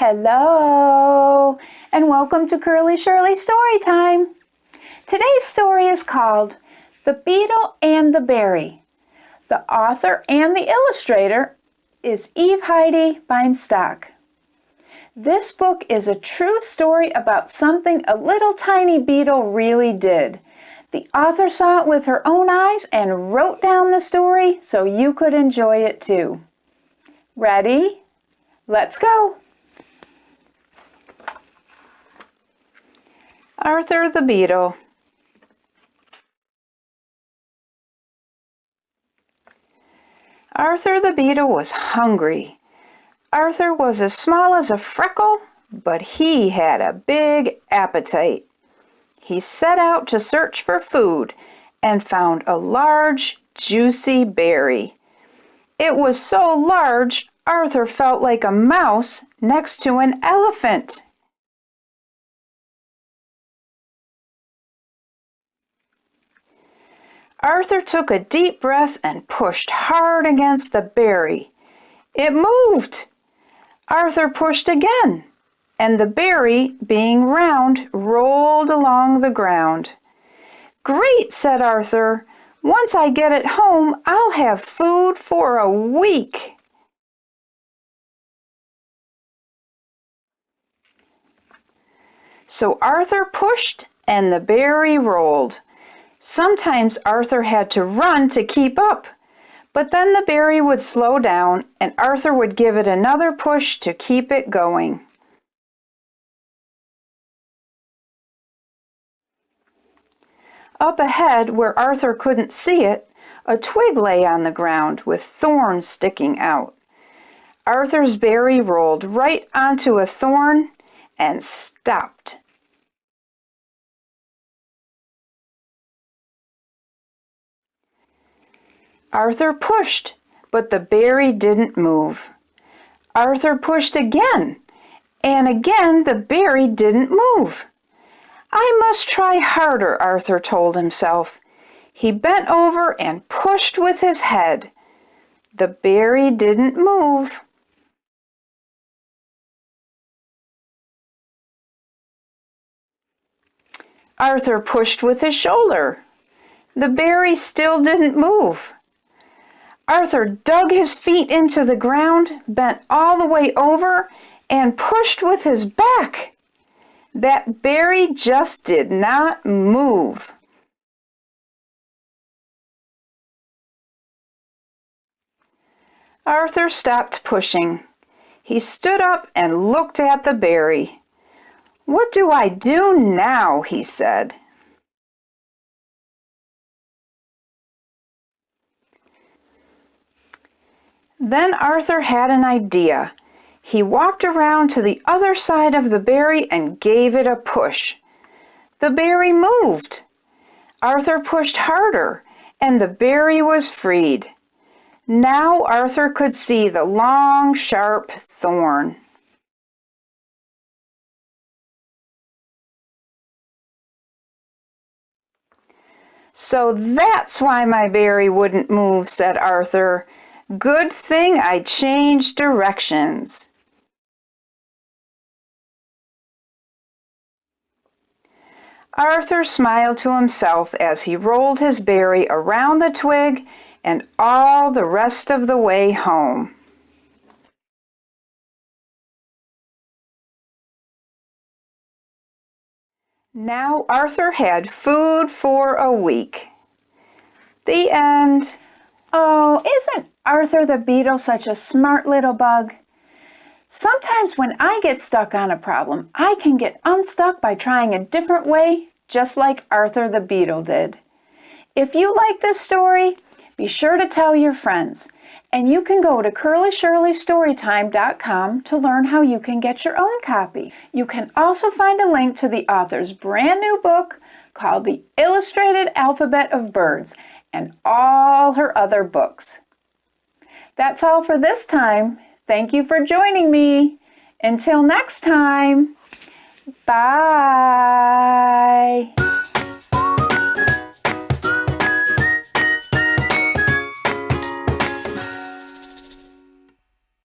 Hello, and welcome to Shirley Storytime. Today's story is called The Beetle and the Berry. The author and the illustrator is Bine-Stock. This book is a true story about something a little tiny beetle really did. The author saw it with her own eyes and wrote down the story so you could enjoy it too. Ready? Let's go! Arthur the Beetle. Arthur the Beetle was hungry. Arthur was as small as a freckle, but he had a big appetite. He set out to search for food and found a large, juicy berry. It was so large, Arthur felt like a mouse next to an elephant. Arthur took a deep breath and pushed hard against the berry. It moved. Arthur pushed again, and the berry, being round, rolled along the ground. "Great," said Arthur. "Once I get it home, I'll have food for a week." So Arthur pushed, and the berry rolled. Sometimes Arthur had to run to keep up, but then the berry would slow down and Arthur would give it another push to keep it going. Up ahead, where Arthur couldn't see it, a twig lay on the ground with thorns sticking out. Arthur's berry rolled right onto a thorn and stopped. Arthur pushed, but the berry didn't move. Arthur pushed again, and again the berry didn't move. "I must try harder," Arthur told himself. He bent over and pushed with his head. The berry didn't move. Arthur pushed with his shoulder. The berry still didn't move. Arthur dug his feet into the ground, bent all the way over, and pushed with his back. That berry just did not move. Arthur stopped pushing. He stood up and looked at the berry. "What do I do now?" he said. Then Arthur had an idea. He walked around to the other side of the berry and gave it a push. The berry moved. Arthur pushed harder, and the berry was freed. Now Arthur could see the long, sharp thorn. "So that's why my berry wouldn't move," said Arthur. "Good thing I changed directions." Arthur smiled to himself as he rolled his berry around the twig and all the rest of the way home. Now Arthur had food for a week. The end. Oh, isn't Arthur the Beetle such a smart little bug? Sometimes when I get stuck on a problem, I can get unstuck by trying a different way, just like Arthur the Beetle did. If you like this story, be sure to tell your friends. And you can go to curlyshirleystorytime.com to learn how you can get your own copy. You can also find a link to the author's brand new book called The Illustrated Alphabet of Birds and all her other books. That's all for this time. Thank you for joining me. Until next time, bye.